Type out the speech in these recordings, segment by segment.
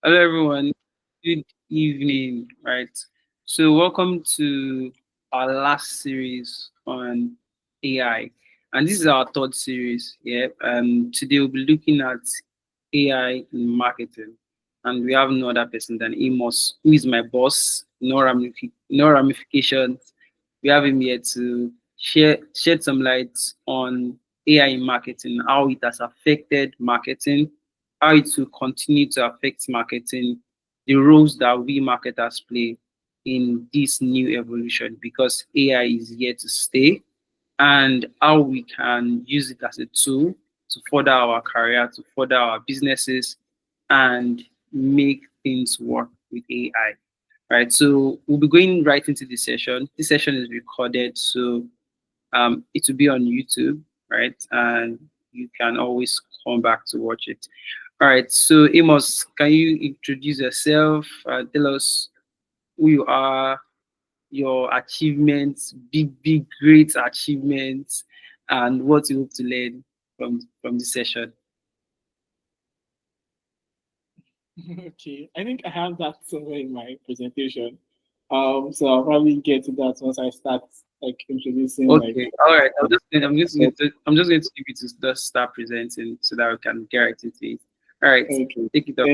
Hello, everyone. Good evening. Right. So, welcome to our last series on AI, and this is our third series. Yeah. Today we'll be looking at AI in marketing, and we have no other person than Amos, who is my boss. No ramifications. We have him here to shed some light on AI in marketing, how it has affected marketing, how it will continue to affect marketing, the roles that we marketers play in this new evolution, because AI is here to stay, and how we can use it as a tool to further our career, to further our businesses, and make things work with AI. Right. So we'll be going right into this session. This session is recorded, so it will be on YouTube, right? And you can always come back to watch it. All right. So Amos, can you introduce yourself? Tell us who you are, your achievements, big, great achievements, and what you hope to learn from this session. Okay, I think I have that somewhere in my presentation. So I'll probably get to that once I start like introducing like. Okay. All right. So, I'm just going to give you to just start presenting so that we can get right into it. All right. okay, Take it up.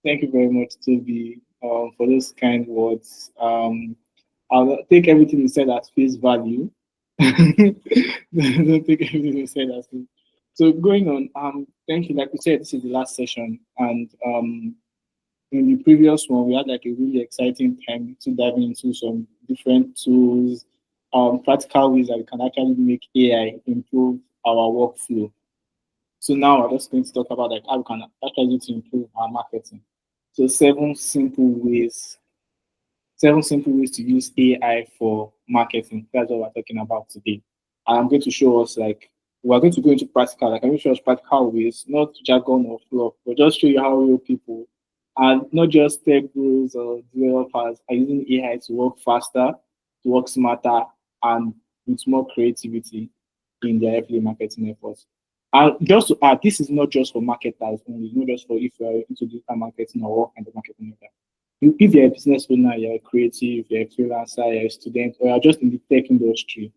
thank you very much, Toby, for those kind words. I'll take everything you said at face value. Don't take everything you said as face. So going on, thank you. Like we said, this is the last session, and in the previous one, we had like a really exciting time to dive into some different tools, practical ways that we can actually make AI improve our workflow. So now we're just going to talk about like how we can actually do to improve our marketing. So seven simple ways to use AI for marketing. That's what we're talking about today. And I'm going to show us like we're going to go into practical, like I'm going to show us practical ways, not jargon or fluff, but just show you how real people and not just tech gurus or developers are using AI to work faster, to work smarter, and with more creativity in their everyday marketing efforts. And just to add, this is not just for marketers only, it's not just for if you're into digital marketing or work in the marketing area. If you're a business owner, you're a creative, you're a freelancer, you're a student, or you're just in the tech industry,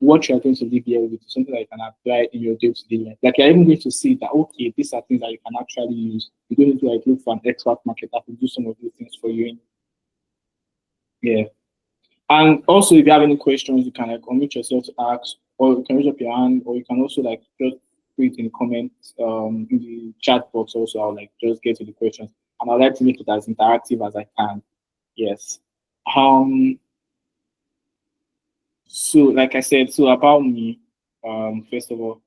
what you're going to leave here with is something that you can apply in your day-to-day life. Like you're even going to see that okay, these are things that you can actually use. You don't need to like look for an expert marketer to do some of these things for you. Yeah. And also if you have any questions, you can like unmute yourself to ask, or you can raise up your hand, or you can also like just put it in the comments in the chat box also. I'll like just get to the questions. And I'd like to make it as interactive as I can. Yes. Um so like I said, so about me, first of all,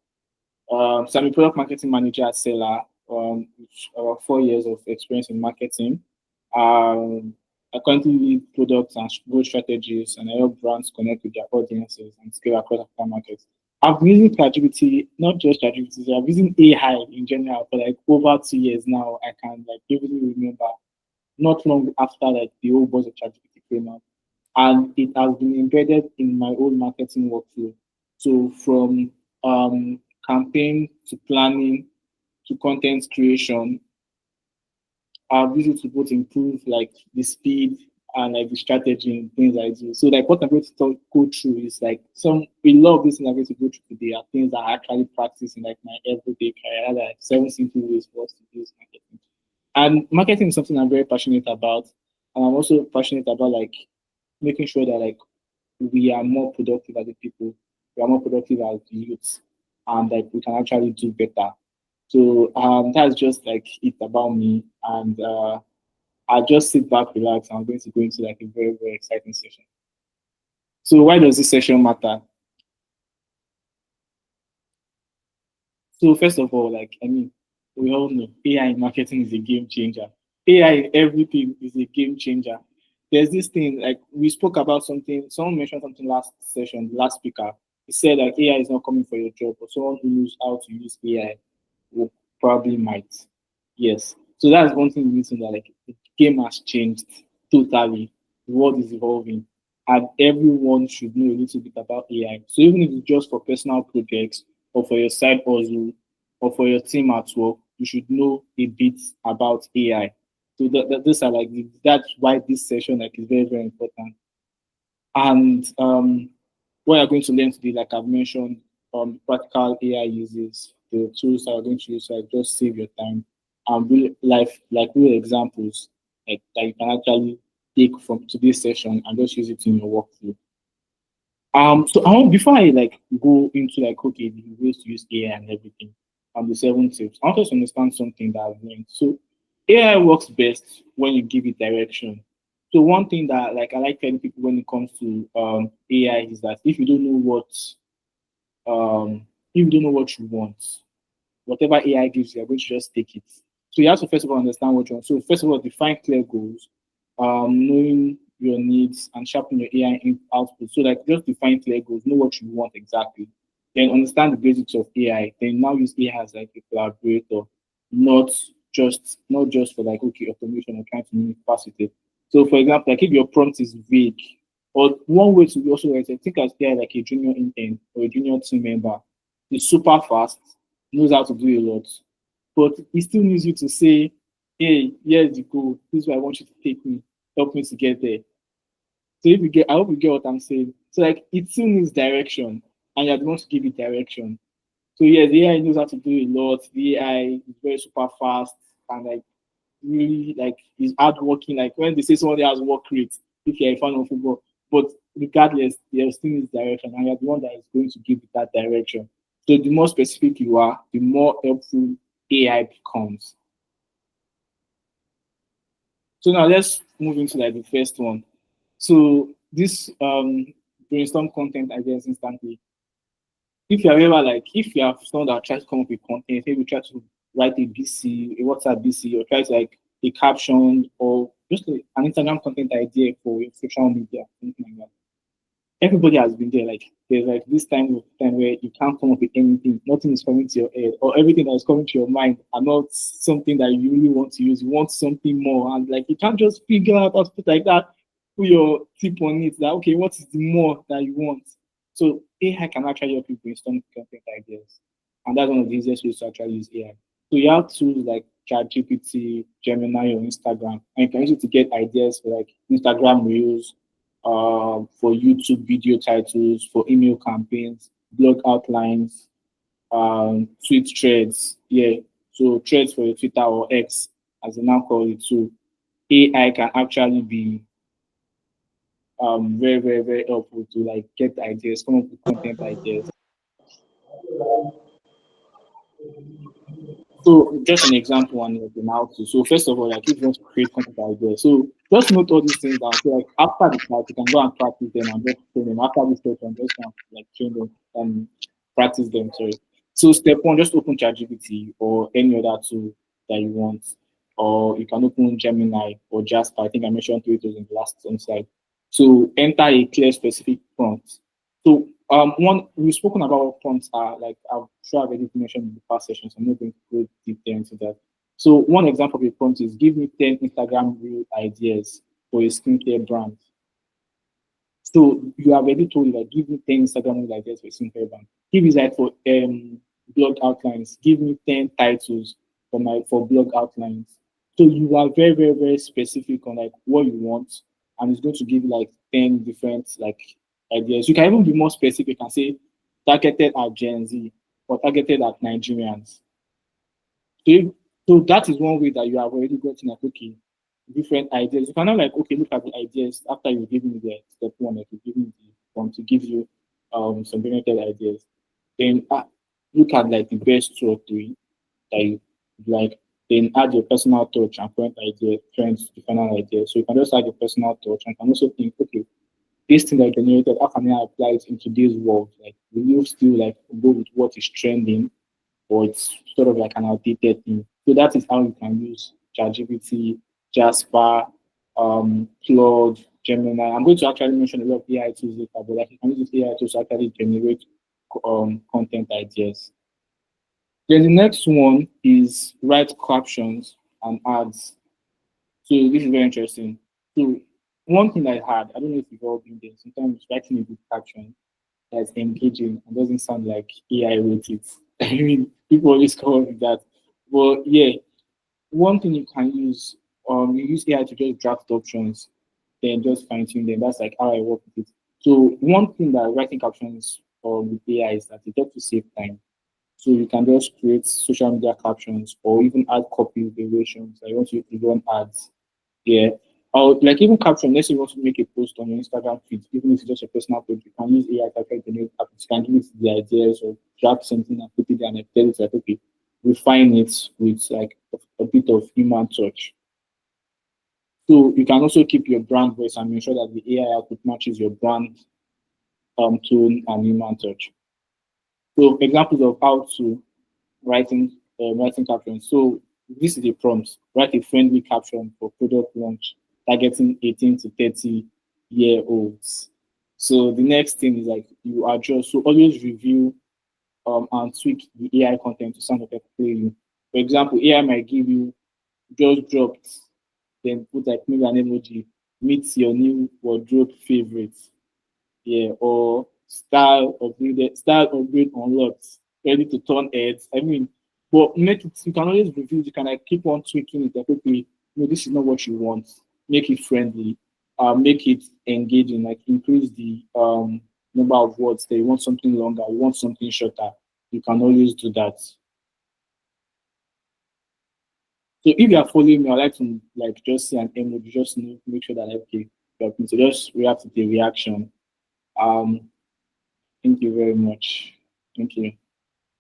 so I'm a product marketing manager at Selar, with about 4 years of experience in marketing. I currently lead products and growth strategies, and I help brands connect with their audiences and scale across African markets. I've been using ChatGPT, not just ChatGPT, I've been using AI in general for like over 2 years now. I can like vividly remember not long after like the whole buzz of ChatGPT came out, and it has been embedded in my own marketing workflow. So from campaign to planning to content creation, I've used it to both improve like the speed and like the strategy and things I do. So like what I'm going to go through is like a lot of these things I'm going to go through today are things that I actually practice in like my everyday career, like seven simple ways for us to use marketing. And marketing is something I'm very passionate about. And I'm also passionate about like making sure that like we are more productive as a people, we are more productive as youths, and like we can actually do better. So that's just like it about me. And I'll just sit back, relax. I'm going to go into like a very, very exciting session. So why does this session matter? So first of all, like I mean, we all know AI in marketing is a game changer. AI in everything is a game changer. There's this thing like we spoke about something. Someone mentioned something last session. The last speaker, he said like AI is not coming for your job, but someone who knows how to use AI will probably might. Yes. So that's one thing we need to know. Like the game has changed totally. The world is evolving, and everyone should know a little bit about AI. So even if it's just for personal projects or for your side hustle or for your team at work, you should know a bit about AI. So those are like that's why this session like is very important. And what you're going to learn today, like I've mentioned, practical AI uses, the tools that are going to use, like just save your time, and real life, like real examples, like that you can actually take from today's session and just use it in your workflow. So I want before I like go into like okay the ways to use AI and everything, the 7 tips, I want us to understand something that I've learned. So AI works best when you give it direction. So one thing that like I like telling people when it comes to AI is that if you don't know what you want, whatever AI gives you, you're going to just take it. So you have to first of all understand what you want. So first of all, define clear goals, knowing your needs and sharpen your AI output. So like just define clear goals, know what you want exactly. Then understand the basics of AI. Then now use AI as like a collaborator, not not just for like okay automation or trying to mimic capacity. So for example, like if your prompt is vague, or one way to also write it, think as AI like a junior intern or a junior team member. It's super fast, knows how to do a lot, but he still needs you to say, hey, here's the goal. This is where I want you to take me, help me to get there. So if you get, I hope you get what I'm saying. So like it still needs direction, and you're the one to give it direction. So yeah, the AI knows how to do a lot. The AI is very super fast and like really like is hardworking. Like when they say somebody has work rate, if you're a fan of football, but regardless, there still needs direction, and you're the one that is going to give it that direction. So the more specific you are, the more helpful AI becomes. So now let's move into like the first one. So this brainstorm content ideas instantly. If you're ever like if you have someone that tries to come up with content, maybe try to write a BC, a WhatsApp BC, or try to like a caption or just an Instagram content idea for your social media, something like that. Everybody has been there. Like there's like this time where you can't come up with anything, nothing is coming to your head, or everything that is coming to your mind are not something that you really want to use. You want something more, and like you can't just figure out how to put like that, put your tip on it. That okay, what is the more that you want? So AI can actually help you brainstorm content ideas, and that's one of the easiest ways to actually use AI. So you have tools like ChatGPT, Gemini, or Instagram, and you can use it to get ideas for like Instagram Reels, for YouTube video titles, for email campaigns, blog outlines, tweet threads. Yeah, so threads for your Twitter or X, as they now call it. So AI can actually be very, very, very helpful to like get ideas, come up with content ideas. So just an example on it now too. So first of all, like if you want to create content ideas, so just note all these things down. So like after the class, you can go and practice them and just train them. After this session, just go and like train them and practice them. Sorry. So step one, just open ChatGPT or any other tool that you want, or you can open Gemini or Jasper. I think I mentioned three tools in the last slide. So enter a clear specific prompt. So one we've spoken about what prompts are like I'm sure I've already mentioned in the past sessions. I'm not going to go deep there into that. So one example of a prompt is give me 10 Instagram reel ideas for a skincare brand. So you have already told you that give me 10 Instagram reel ideas for a skincare brand. Give me like for blog outlines. Give me 10 titles for blog outlines. So you are very, very, very specific on like what you want, and it's going to give you like 10 different like ideas. You can even be more specific and say targeted at Gen Z or targeted at Nigerians. So, so that is one way that you have already gotten like okay, different ideas. You cannot like okay, look at the ideas after you give me the step one, like you give me the one to give you some limited ideas. Then look at like the best two or three that you like. Then add your personal touch and point idea, trends, the final idea. So you can just add your personal touch and can also think, okay, this thing that generated, how can I apply it into this world? Like, will you still like go with what is trending, or it's sort of like an outdated thing? So that is how you can use ChatGPT, Jasper, Claude, Gemini. I'm going to actually mention a lot of AI tools later, but like you can use AI tools to actually generate content ideas. Then the next one is write captions and ads. So this is very interesting. So one thing I had, I don't know if you've all been there, sometimes writing a good caption that's engaging and doesn't sound like AI wrote it. I mean, people always come up with that. But yeah, one thing you can use, you use AI to just draft options, then just fine tune them. That's like how I work with it. So one thing that writing captions with AI is that it helps to save time. So you can just create social media captions or even add copy variations. I want you to run ads. Yeah. Or like even caption, let's say you want to make a post on your Instagram feed, even if it's just a personal page, you can use AI to actually generate captions. You can give it the ideas or draft something and put it there and then tell it like, okay, refine it with like a bit of human touch. So you can also keep your brand voice and make sure that the AI output matches your brand tone and human touch. So examples of how to writing captions. So this is a prompt. Write a friendly caption for product launch targeting 18 to 30-year-olds. So the next thing is like you adjust. So always review and tweak the AI content to sound like you. For example, AI might give you just dropped, then put like maybe an emoji, meets your new wardrobe favorites. Yeah, or style upgrade unlocked, ready to turn heads. I mean, but make it, you can always review, you can like keep on tweaking it, like okay, no, this is not what you want. Make it friendly, make it engaging, like increase the number of words that you want something longer, you want something shorter, you can always do that. So if you are following me, I like to like just see an emoji, just make sure that okay, so just react to the reaction. Um, thank you very much. Thank you.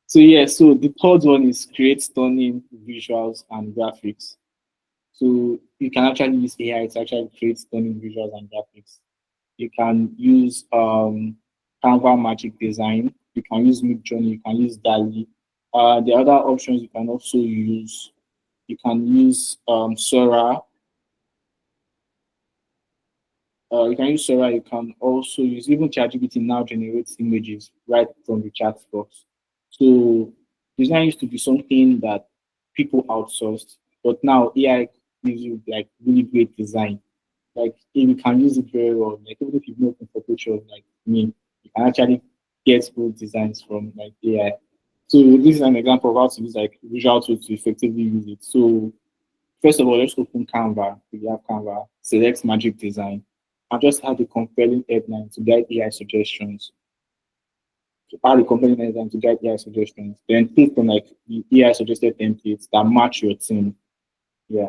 So yeah, so the third one is create stunning visuals and graphics. So you can actually use AI to actually create stunning visuals and graphics. You can use Canva Magic Design. You can use Midjourney. You can use DALI. The other options you can also use, you can use Sora. You can use Sora. You can also use even ChatGPT now generates images right from the chat box. So design used to be something that people outsourced, but now AI gives you like really great design. Like if you can use it very well, like even if you've not for pictures like me, you can actually get good designs from like AI. So this is an example of how to use like visual tools to effectively use it. So first of all, let's open Canva. We have Canva, select Magic Design, and just add a compelling headline to guide AI suggestions. To add a compelling headline to guide AI suggestions. Then click on like the AI suggested templates that match your theme. Yeah.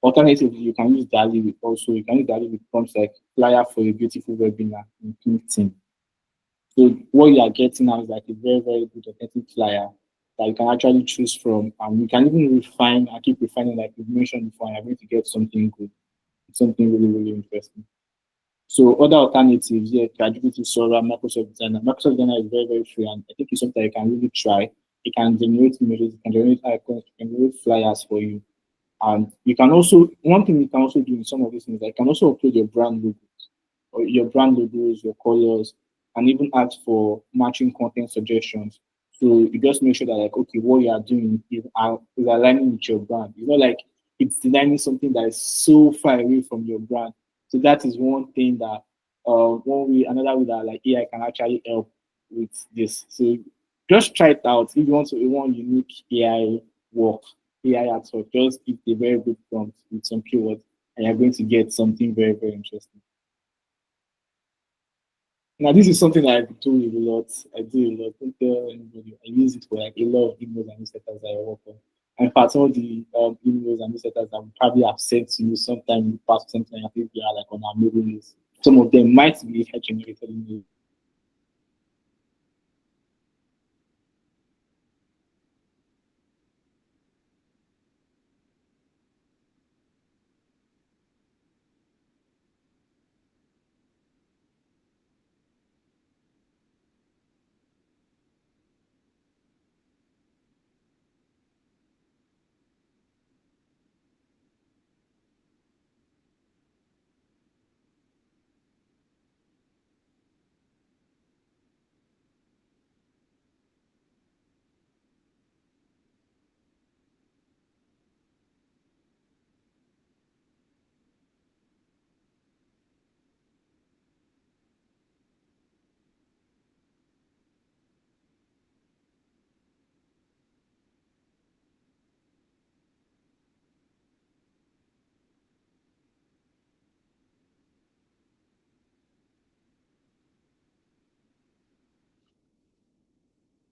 Alternatively, you can use DALI with also you can use DALI with prompts like flyer for a beautiful webinar in pink theme. So what you are getting now is like a very, very good authentic flyer that you can actually choose from. And you can even refine and keep refining like you mentioned before, and you're going to get something good, something really, really interesting. So other alternatives, yeah, ChatGPT, Sora, Microsoft Designer. Microsoft Designer is very, very free, and I think it's something you can really try. It can generate images, it can generate icons, it can generate flyers for you. And you can also, one thing you can also do in some of these things, I can also upload your brand logos or your brand logos, your colors, and even ask for matching content suggestions. So you just make sure that like, okay, what you are doing is aligning with your brand. It's not like it's designing something that is so far away from your brand. So that is one thing that one way, another way that like AI can actually help with this. So just try it out if you want to one unique AI work, AI at all. Just give a very good prompt with some keywords, and you're going to get something very, very interesting. Now, this is something I do a lot. I do a lot. Don't tell anybody. I use it for like a lot of emails and newsletters that I work on. In fact, some of the emails and newsletters that we probably have sent to you sometime in the past, sometime I think they are like on our mailing list. Some of them might be head generated emails.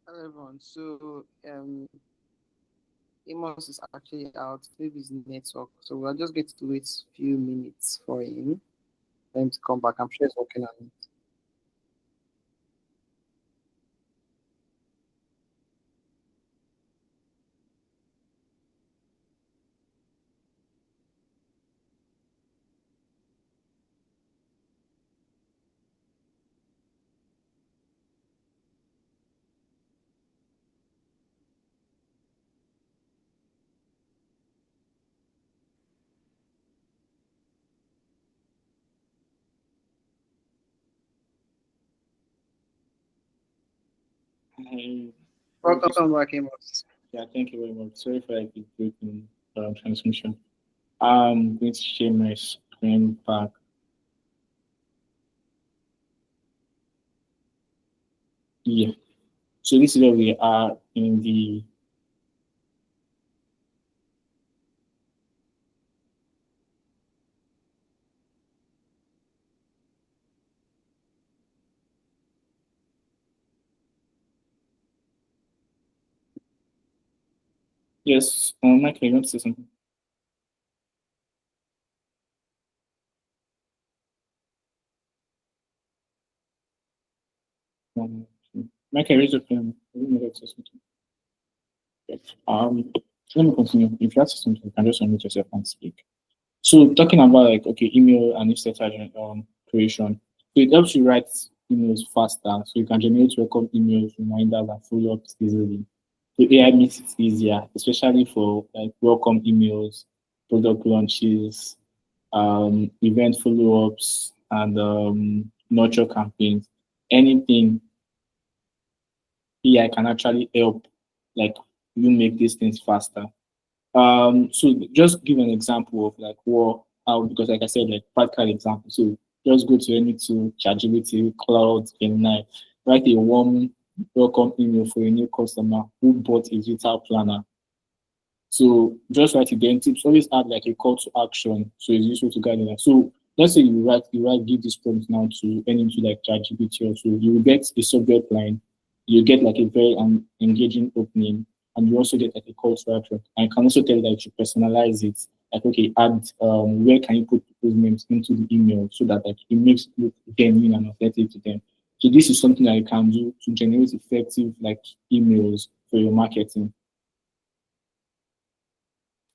Hello everyone. So Amos is actually out. Maybe his network. So we're just going to wait a few minutes for him to come back. I'm sure he's working on it. I, Welcome back, Amos. yeah, thank you very much. Sorry for like the breaking transmission. I'm going to share my screen back. Yeah. So this is where we are in the yes. Michael, you want to say something? Um, Michael, raise your hand. I didn't know that to say something. Yes. Let me continue. If you have to say something, you can just unmute yourself and speak. So talking about like okay, email and newsletter creation. So it helps you write emails faster. So you can generate welcome emails, reminders, and follow-ups easily. So AI makes it easier, especially for like welcome emails, product launches, event follow-ups, and nurture campaigns. Anything AI can actually help like you make these things faster. So just give an example of like what how because like I said, like practical example. So just go to any tool, ChatGPT, Cloud, Gemini, write a warm welcome email for a new customer who bought a digital planner. So just write it then tips always add like a call to action so it's useful to guide them. So let's say you write give this prompt now to any to like ChatGPT or so you will get a subject line, you get like a very engaging opening, and you also get like a call to action. And you can also tell that you personalize it. Like okay, add where can you put people's names into the email so that like it makes it look genuine and authentic to them. So this is something that you can do to generate effective like emails for your marketing.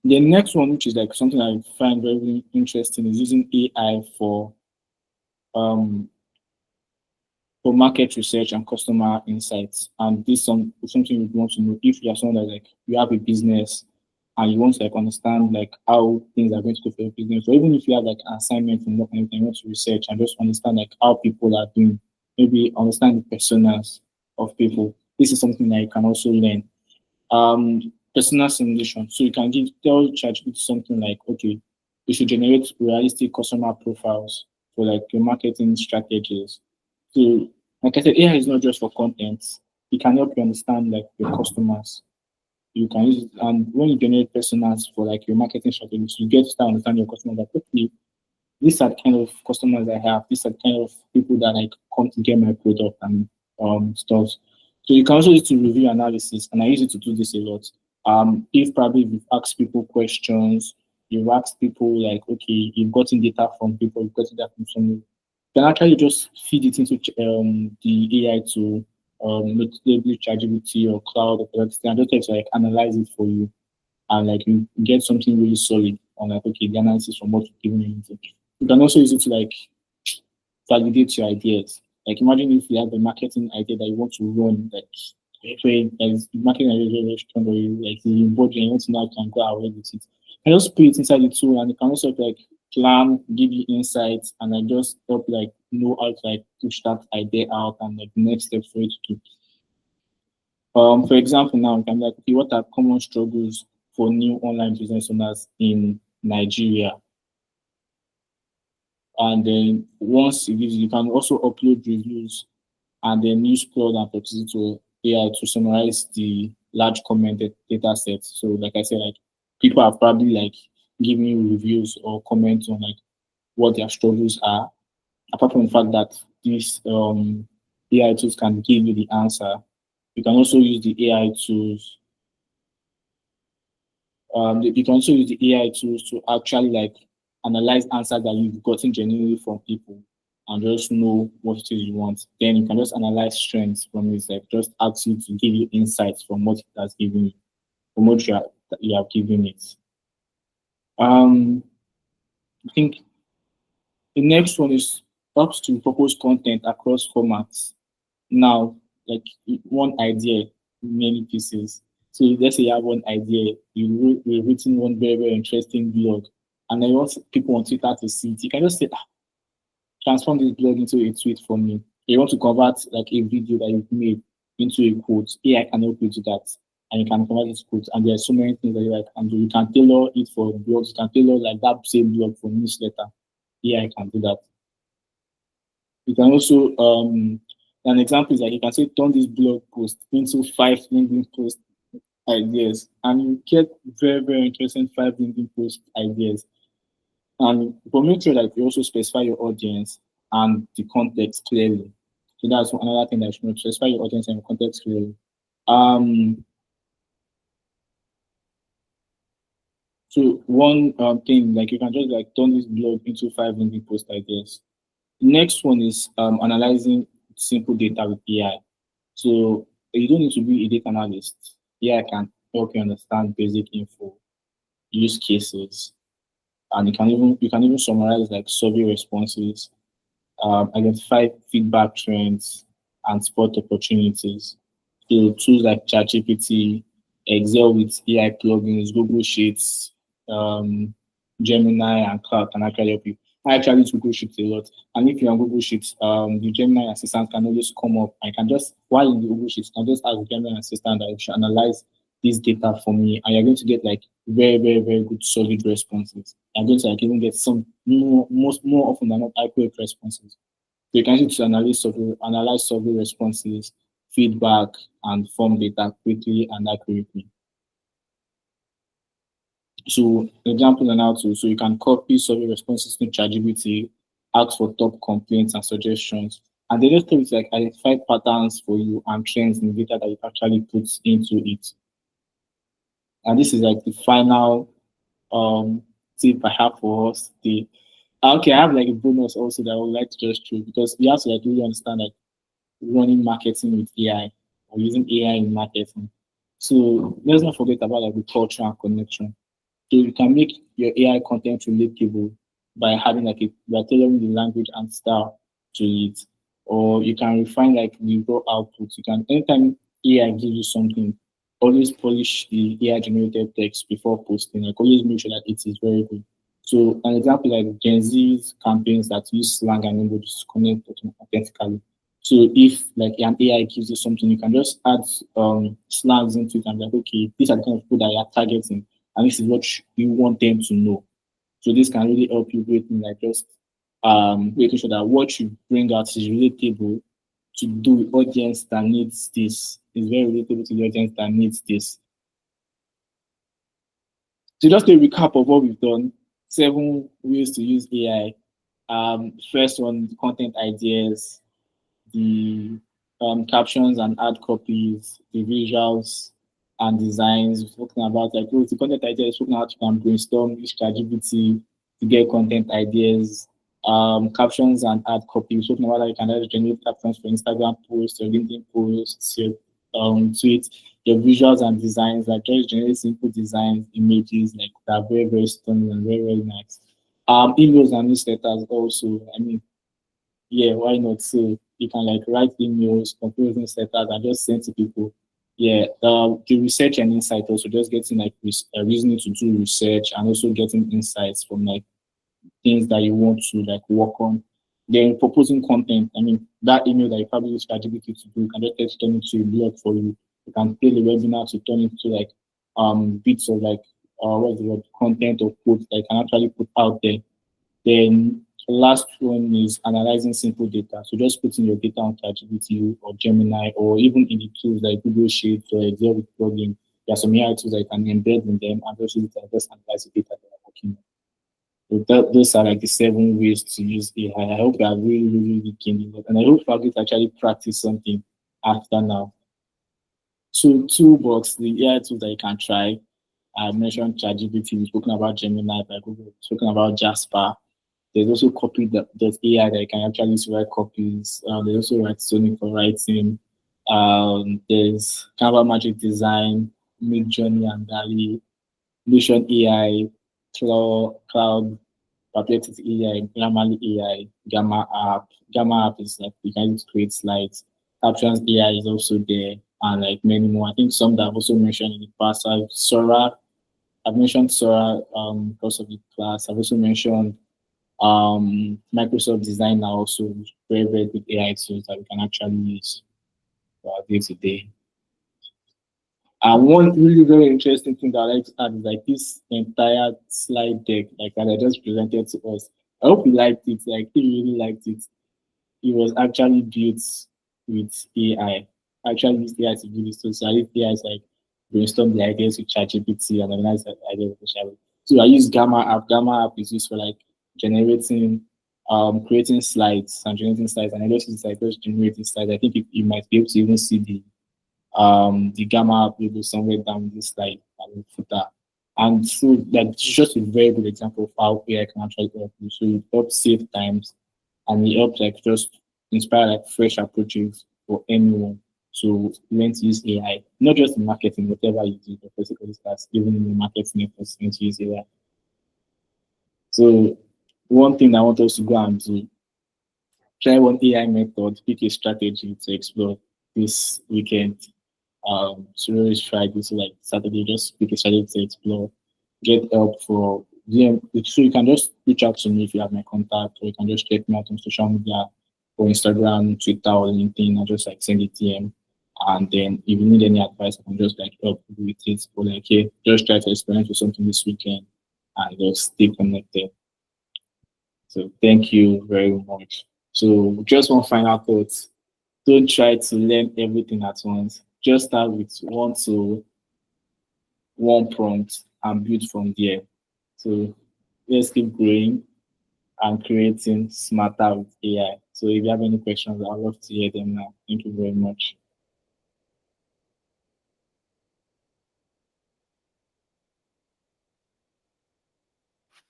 The next one, which is like something I find very interesting, is using AI um for market research and customer insights. And this something you want to know if you are someone that like you have a business and you want to like understand like how things are going to go for your business, or even if you have like an assignment from work and you want to research and just understand like how people are doing, maybe understand the personas of people. This is something that you can also learn personal simulation. So you can tell ChatGPT something like, okay, you should generate realistic customer profiles for like your marketing strategies. So like I said, AI is not just for content. It can help you understand like your customers. You can use it, and when you generate personas for like your marketing strategies, you get to start understand your customers. Like, okay, these are the kind of customers I have. These are the kind of people that like come to get my product and stuff. So you can also use to review analysis, and I use it to do this a lot. If probably you've asked people questions, you've asked people like, okay, you've gotten data from people, you've gotten data from someone, you can actually just feed it into the AI to maybe ChatGPT or Cloud or Perplexity, and just like analyze it for you and like you get something really solid on like okay the analysis from what you've given you. You can also use it to like validate your ideas. Like imagine if you have a marketing idea that you want to run, like where like marketing idea is very, very strong, or you like the body and you want to know how you can go ahead with it. And just put it inside the tool and it can also like plan, give you insights and like just help like know how to like push that idea out and like the next step for it to do. For example, now you can be like, okay, what are common struggles for new online business owners in Nigeria? And then once it gives you can also upload reviews and then use Claude and Perplexity to AI to summarize the large commented data set. So like I said, like people have probably like given you reviews or comments on like what their struggles are. Apart from the fact that these AI tools can give you the answer, You can also use the AI tools. You can also use the AI tools to actually like analyze answers that you've gotten genuinely from people and just know what it is you want. Then you can just analyze strengths from it, like just ask you to give you insights from what it has given you, from what you have given it. Um, I think the next one is helps to propose content across formats. Now, like one idea, many pieces. So let's say you have one idea, you've written one very, very interesting blog, and then you want people on Twitter to see it. You can just say, transform this blog into a tweet for me. You want to convert like a video that you've made into a quote. AI can help you do that. And you can convert it to quotes. And there are so many things that you like can do. You can tailor it for blogs. You can tailor like that same blog for newsletter. AI can do that. You can also an example is like you can say turn this blog post into 5 LinkedIn post ideas, and you get very, very interesting 5 LinkedIn post ideas. But make sure that you also specify your audience and the context clearly. So that's another thing that you should know, specify your audience and your context clearly. Um, so one thing like you can just like turn this blog into 5 LinkedIn post ideas. Next one is analyzing simple data with AI. So you don't need to be a data analyst. AI can help you understand basic info, use cases, and you can even summarize like survey responses, identify feedback trends, and spot opportunities. So tools like ChatGPT, Excel with AI plugins, Google Sheets, um, Gemini, and Cloud can actually help you. I actually use Google Sheets a lot. And if you're on Google Sheets, the Gemini assistant can always come up. I can just, while in the Google Sheets, I can just ask the Gemini assistant that it should analyze this data for me. And you're going to get like very, very, very good, solid responses. You're going to like even get some more often than not accurate responses. So you can use it to analyze survey responses, feedback, and form data quickly and accurately. So example on how to, so you can copy survey responses to ChatGPT, ask for top complaints and suggestions, and the next step is like identify patterns for you and trends in data that you actually put into it. And this is like the final tip I have for us. Okay, I have like a bonus also that I would like to just show because you have to like really understand like running marketing with AI or using AI in marketing. So let's not forget about like the culture and connection. So you can make your AI content relatable by having like by tailoring the language and style to it, or you can refine like the raw output. You can anytime AI gives you something, always polish the AI generated text before posting. Like always make sure that it is very good. So an example like Gen Z's campaigns that use slang and language to connect authentically. So if like an AI gives you something, you can just add slangs into it and be like, okay, these are the kind of people that you are targeting and this is what you want them to know. So this can really help you in like just making sure that what you bring out is relatable to the audience that needs this. Is very relatable to the audience that needs this. So just a recap of what we've done: 7 ways to use AI. First one, content ideas, the captions and ad copies, the visuals and designs. We're talking about like the content ideas, talking about you can brainstorm, use ChatGPT to get content ideas. Captions and ad copies. Talking about like you can just generate captions for Instagram posts or LinkedIn posts, your tweets, your visuals and designs, like just generate simple designs, images like that are very, very stunning and very, very nice. Emails and newsletters also. I mean, yeah, why not? So you can like write emails, compose newsletters, and just send to people. Yeah, the research and insight also just getting like reasoning to do research and also getting insights from like things that you want to like work on. Then proposing content. I mean, that email that you probably use ChatGPT to do, you can just turn it into a blog for you. You can play the webinar to turn it to like bits of like what's the word content or quotes that you can actually put out there. Then the last one is analyzing simple data. So just putting your data on ChatGPT or Gemini or even in the tools like Google Sheets or Excel with plugin. There are some AI tools that you can embed in them and just use it and just analyze the data that you're working on. So those are like the 7 ways to use AI. I hope you are really, really, really keen in it. And I hope I'll get to actually practice something after now. toolbox, the AI tools that you can try. I mentioned ChatGPT, we've spoken about Gemini by Google, we've spoken about Jasper. There's also copy.ai that you can actually use to write copies. There's also write Sonic for writing. There's Canva Magic Design, Midjourney and Dali, Vision AI, Cloud, Perplexity AI, Grammarly AI, Gamma App. Gamma App is like you can use to create slides. Captions AI is also there, and like many more. I think some that I've also mentioned in the past are Sora. I've mentioned Sora because of the class. I've also mentioned Microsoft Designer also very, very good AI tools that we can actually use for our day to day. And one really very interesting thing that I like to add is like this entire slide deck, like that I just presented to us. I hope you liked it. Like he really liked it. It was actually built with AI. Actually used AI to build it. So I used AI to like brainstorm the ideas with ChatGPT and organize the ideas with ChatGPT. So I use Gamma app. Gamma app is used for like generating creating slides and generating slides, and I just use like just generating slides. I think you might be able to even see the gamma app will somewhere down this slide and the footer. And so that's just a very good example of how AI can actually help you. So it helps save times and it helps like just inspire like fresh approaches for anyone to learn to use AI, not just in marketing, whatever you do, but basically that's even in the marketing efforts learn to use AI. So one thing I want us to go and do, try one AI method, pick a strategy to explore this weekend. Tomorrow is Friday, so like Saturday, just pick a Saturday to explore, get help for DM. So you can just reach out to me if you have my contact, or you can just check me out on social media or Instagram, Twitter, or LinkedIn, and just like send a DM. And then if you need any advice, I can just like help you with it. Or like, hey, just try to experiment with something this weekend and just stay connected. So thank you very much. So just one final thought. Don't try to learn everything at once. Just start with one to one prompt and build from there. So let's keep growing and creating smarter with AI. So if you have any questions, I'd love to hear them now. Thank you very much.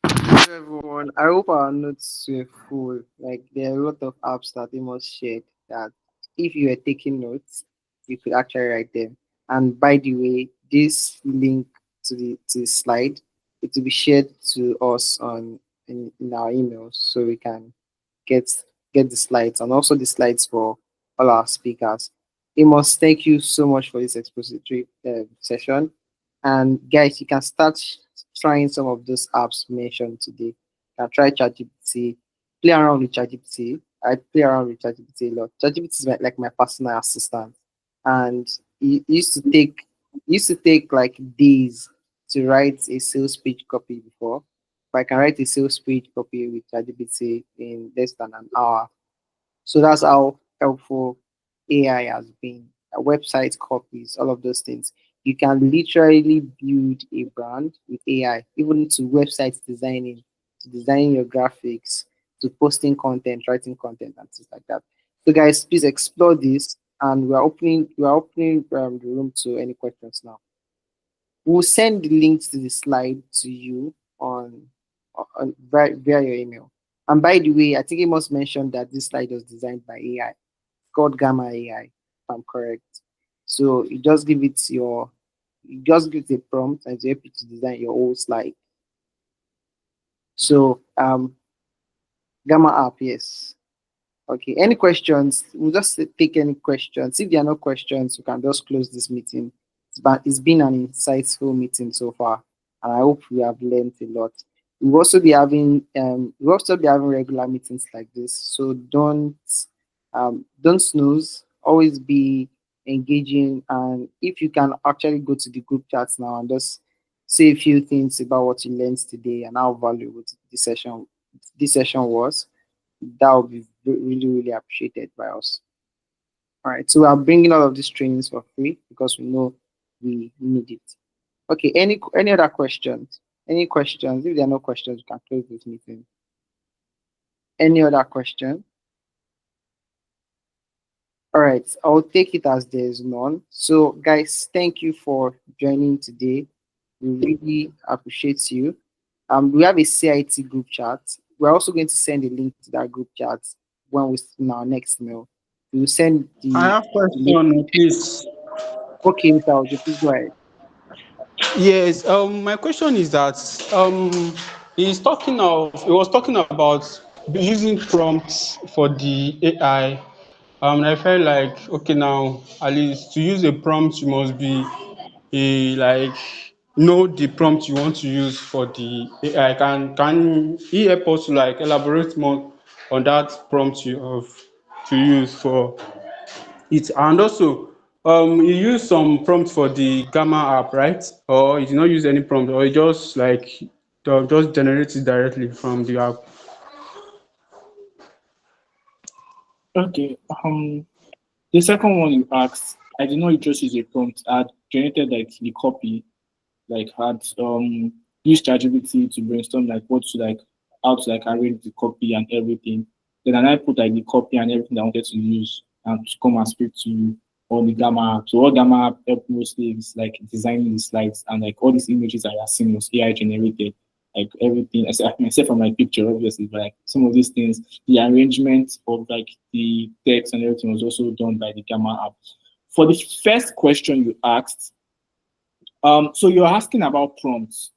Hello everyone. I hope our notes were full. Like there are a lot of apps that they must shared that if you were taking notes, you could actually write them. And by the way, this link to the slide, it will be shared to us in our emails so we can get get the slides and also the slides for all our speakers. Amos, thank you so much for this expository session. And guys, you can start trying some of those apps mentioned today. You can try ChatGPT, play around with ChatGPT. I play around with ChatGPT a lot. ChatGPT is like my personal assistant, and it used to take like days to write a sales page copy before. But I can write a sales page copy with ChatGPT in less than an hour. So that's how helpful AI has been. Website copies, all of those things. You can literally build a brand with AI, even to website designing, to designing your graphics, to posting content, writing content, and things like that. So, guys, please explore this, and we are opening the room to any questions now. We'll send the links to the slide to you via your email. And by the way, I think it must mention that this slide was designed by AI, called Gamma AI, if I'm correct. So you just give it a prompt and it's help you to design your whole slide. So Gamma app, yes. Okay. Any questions? We'll just take any questions. If there are no questions, we can just close this meeting. It's been an insightful meeting so far, and I hope we have learned a lot. We'll also be having regular meetings like this. So don't snooze. Always be engaging, and if you can actually go to the group chats now and just say a few things about what you learned today and how valuable this session was, that would be really, really appreciated by us. All right. So we are bringing all of these trainings for free because we know we need it. Okay. Any other questions? Any questions? If there are no questions, we can close this meeting. Any other question? All right, I'll take it as there's none. So, guys, thank you for joining today. We really appreciate you. We have a CIT group chat. We're also going to send a link to that group chat when we in our next mail. We will send I the have link. question, please. Okay, Mr. Ojo, please go ahead. Yes, my question is that he was talking about using prompts for the AI. I felt like okay now at least to use a prompt you must be a like know the prompt you want to use for the AI. Can he help us to like elaborate more on that prompt you have to use for it? And also, you use some prompt for the Gamma app, right? Or you did not use any prompt, or you just like just generate it directly from the app. Okay. The second one you asked, I did not just use a prompt. I had generated like the copy, like had used ChatGPT to brainstorm like what to like how to like arrange the copy and everything. Then I put like the copy and everything I wanted to use and to come and speak to you on the Gamma app. So what Gamma app helped mostly is like designing the slides and like all these images I have seen was AI generated. Like everything except for my picture, obviously, but like some of these things, the arrangement of like the text and everything was also done by the Gamma app. For the first question you asked, so you're asking about prompts.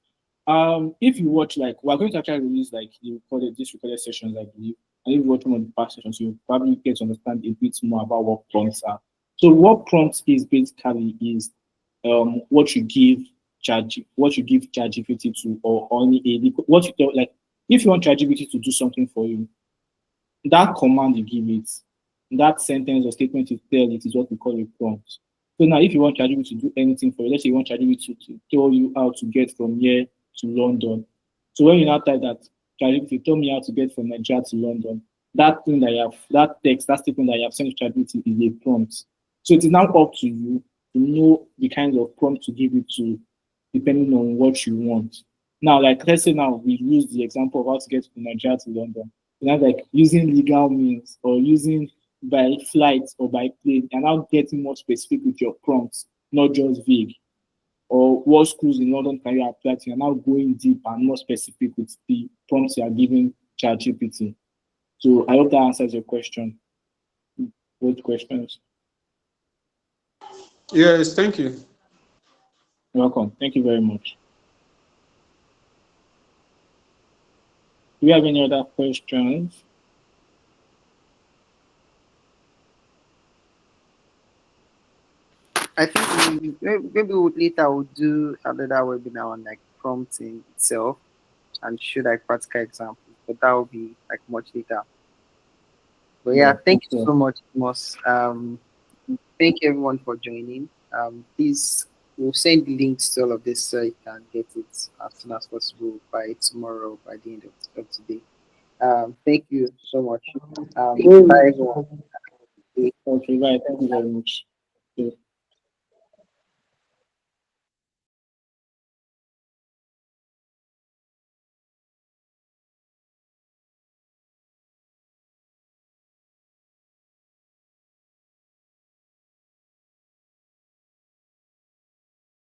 If you watch like we're going to actually release like the recorded this recorded sessions, I believe, and if you watch one of the past sessions, you'll probably get to understand a bit more about what prompts are. So what prompts is basically is what you give what you give ChatGPT to or only a what you tell like if you want ChatGPT to do something for you, that command you give it, that sentence or statement you tell it is what we call a prompt. So now, if you want ChatGPT to do anything for you, let's say you want ChatGPT to tell you how to get from here to London. So when you now type that, ChatGPT tell me how to get from Nigeria to London, that thing that you have, that text, that statement that you have sent to ChatGPT is a prompt. So it is now up to you to know the kind of prompt to give it to, depending on what you want. Now, like let's say now we use the example of how to get from Nigeria to London, like using legal means or using by flight or by plane, and now getting more specific with your prompts, not just vague. Or what schools in London can you apply to? You're now going deep and more specific with the prompts you are giving ChatGPT. So I hope that answers your question. Both questions. Yes, thank you. You're welcome. Thank you very much. Do you have any other questions? I think maybe later we'll do another webinar on like prompting itself and show like practical examples, but that will be like much later. But yeah, Yeah, for thank you sure. so much, Moss. Thank you everyone for joining. Please, we'll send links to all of this so you can get it as soon as possible by tomorrow, by the end of today. Thank you so much. Bye everyone. Okay, right. Thank you very much.